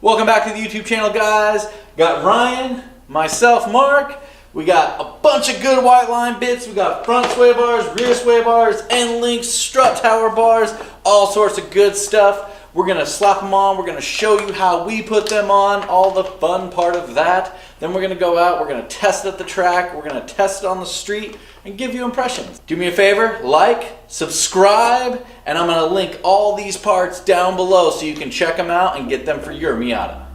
Welcome back to the YouTube channel, guys. Got Ryan, myself, Mark. We got a bunch of good Whiteline bits. We got front sway bars, rear sway bars, end links, strut tower bars, all sorts of good stuff. We're gonna slap them on. We're gonna show you how we put them on, all the fun part of that. Then we're gonna go out, we're gonna test it at the track, we're gonna test it on the street, and give you impressions. Do me a favor, like, subscribe, and I'm gonna link all these parts down below so you can check them out and get them for your Miata.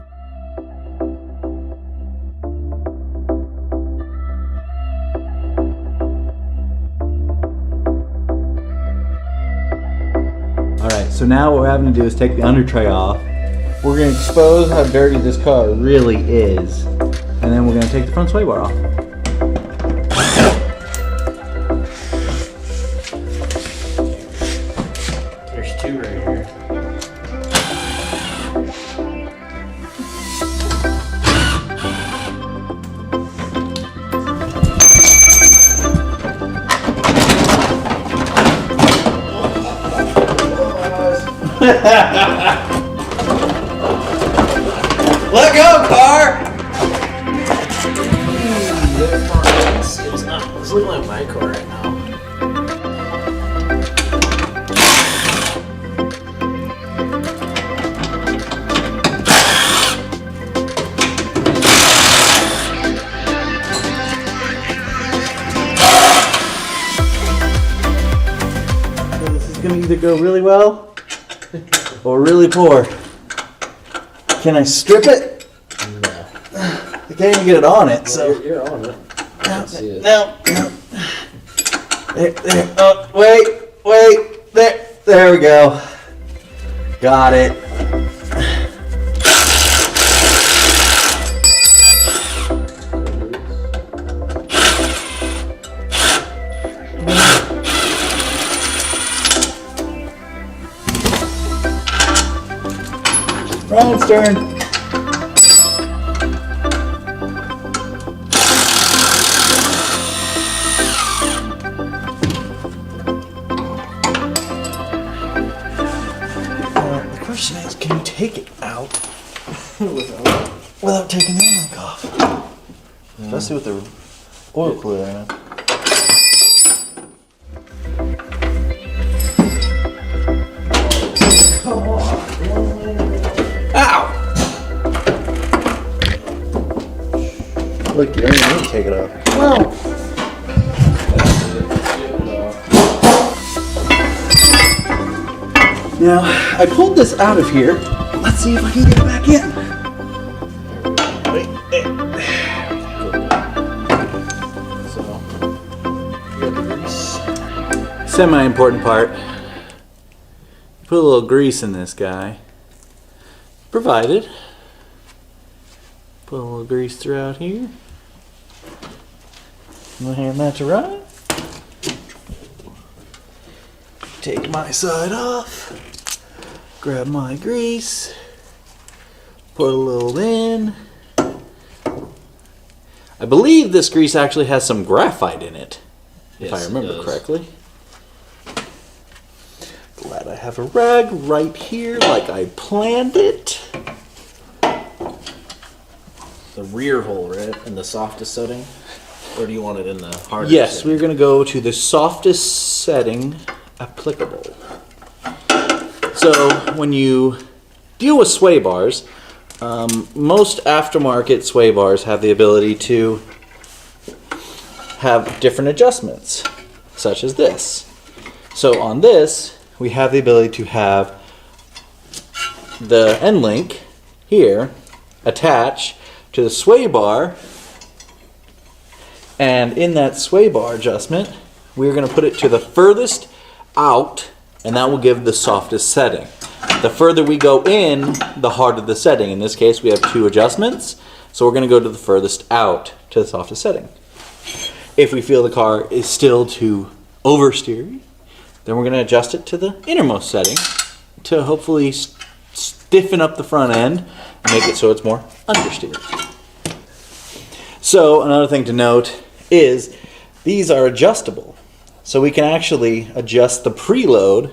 Alright, so now what we're having to do is take the under tray off. We're going to expose how dirty this car really is. And then we're going to take the front sway bar off. There's two right here. Let go, car! It's not. It's looking like my car right now. So this is going to either go really well or really poor. Can I strip it? No. I can't even get it on it, Well, so. you're on it. I can see it. No. There. Oh, wait. There we go. Got it. Ryan's turn. The question is, can you take it out without taking the link off? Especially with the oil cooler in it. Come on. Ow! Look, you don't even need to take it off. No! Now, I pulled this out of here. Let's see if I can get it back in. Semi-important part. Put a little grease in this guy. Provided. Put a little grease throughout here. I'm gonna hand that to Ryan. Take my side off. Grab my grease. Put a little in. I believe this grease actually has some graphite in it, if I remember correctly. Glad I have a rag right here like I planned it. The rear hole, right? In the softest setting? Or do you want it in the hardest Yes, setting? we're going to go to the softest setting applicable. So when you deal with sway bars, most aftermarket sway bars have the ability to have different adjustments, such as this. So on this, we have the ability to have the end link here attach to the sway bar, and in that sway bar adjustment, we're going to put it to the furthest out, and that will give the softest setting. The further we go in, the harder the setting. In this case, we have two adjustments, so we're going to go to the furthest out to the softest setting. If we feel the car is still too oversteery, then we're going to adjust it to the innermost setting to hopefully stiffen up the front end and make it so it's more understeered. So another thing to note is these are adjustable. So we can actually adjust the preload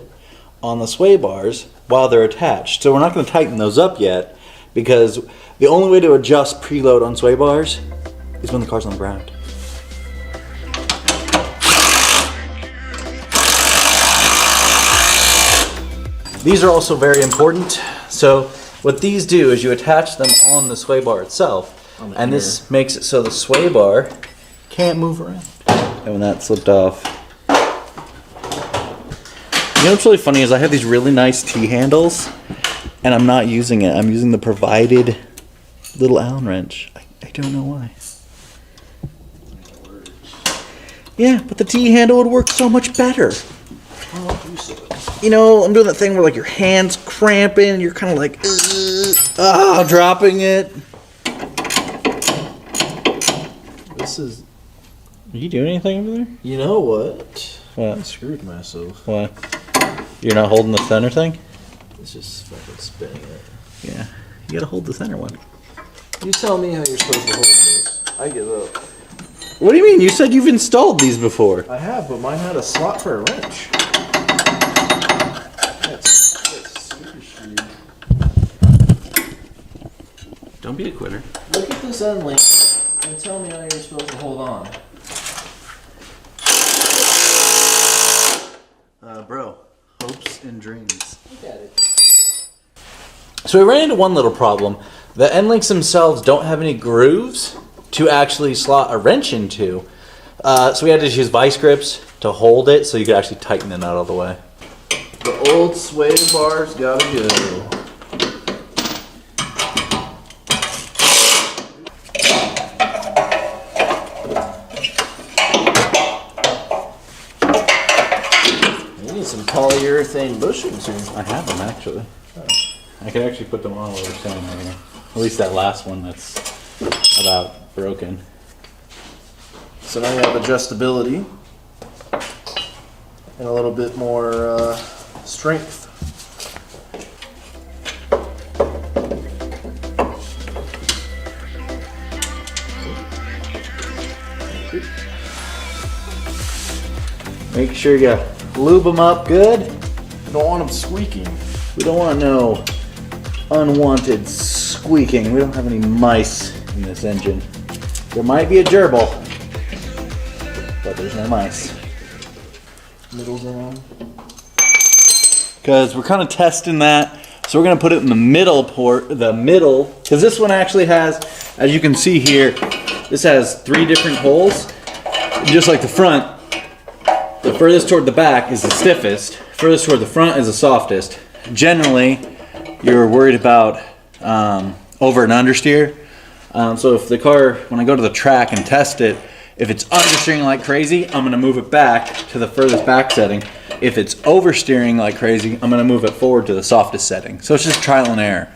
on the sway bars while they're attached. So we're not going to tighten those up yet because the only way to adjust preload on sway bars is when the car's on the ground. These are also very important. So what these do is you attach them on the sway bar itself, and this makes it so the sway bar can't move around. And when that slipped off. You know what's really funny is I have these really nice T-handles, and I'm not using it. I'm using the provided little Allen wrench. I don't know why. Yeah, but the T-handle would work so much better. You know, I'm doing that thing where like your hand's cramping and you're kind of like, dropping it. This is. Are you doing anything over there? You know what? What? I screwed myself. What? You're not holding the center thing? It's just fucking spinning it. Yeah. You gotta hold the center one. You tell me how you're supposed to hold this. I give up. What do you mean? You said you've installed these before. I have, but mine had a slot for a wrench. That's super screwed. Don't be a quitter. Look at this end link and tell me how you're supposed to hold on. Bro, hopes and dreams. Look at it. So we ran into one little problem. The end links themselves don't have any grooves to actually slot a wrench into. So we had to just use vice grips to hold it so you could actually tighten it out all the way. The old sway bars gotta go. You need some polyurethane bushings here. I have them actually. I could actually put them all over standing right here. At least that last one that's about broken. So now you have adjustability and a little bit more strength. Make sure you lube them up good. You don't want them squeaking. We don't want no unwanted squeaking. We don't have any mice in this engine. There might be a gerbil, but there's no mice. Middle down. Because we're kind of testing that. So we're going to put it in the middle because this one actually has, as you can see here, this has 3 different holes. Just like the front, the furthest toward the back is the stiffest, furthest toward the front is the softest. Generally, you're worried about over and understeer. So if the car, when I go to the track and test it, if it's understeering like crazy, I'm going to move it back to the furthest back setting. If it's oversteering like crazy, I'm going to move it forward to the softest setting. So it's just trial and error.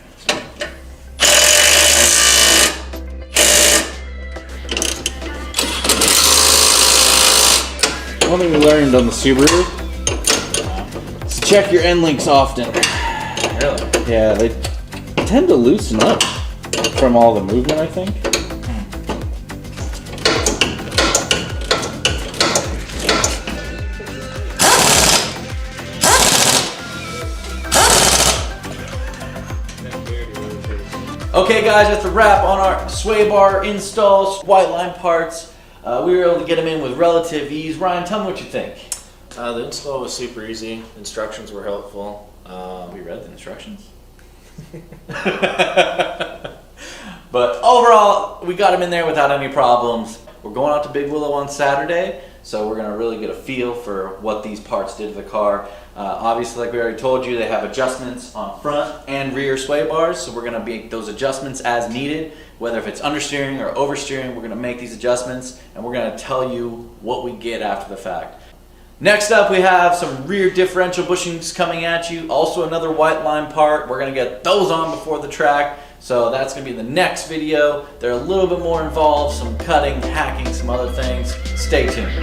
One thing we learned on the Subaru is to check your end links often. Really? Yeah, they tend to loosen up from all the movement, I think. Okay guys, that's a wrap on our sway bar installs, Whiteline parts. We were able to get them in with relative ease. Ryan, tell me what you think. The install was super easy. Instructions were helpful. We read the instructions. But overall, we got them in there without any problems. We're going out to Big Willow on Saturday, so we're going to really get a feel for what these parts did to the car. Obviously, like we already told you, they have adjustments on front and rear sway bars, so we're going to make those adjustments as needed. Whether if it's understeering or oversteering, we're going to make these adjustments, and we're going to tell you what we get after the fact. Next up, we have some rear differential bushings coming at you. Also another Whiteline part. We're going to get those on before the track. So that's going to be the next video. They're a little bit more involved, some cutting, hacking, some other things. Stay tuned.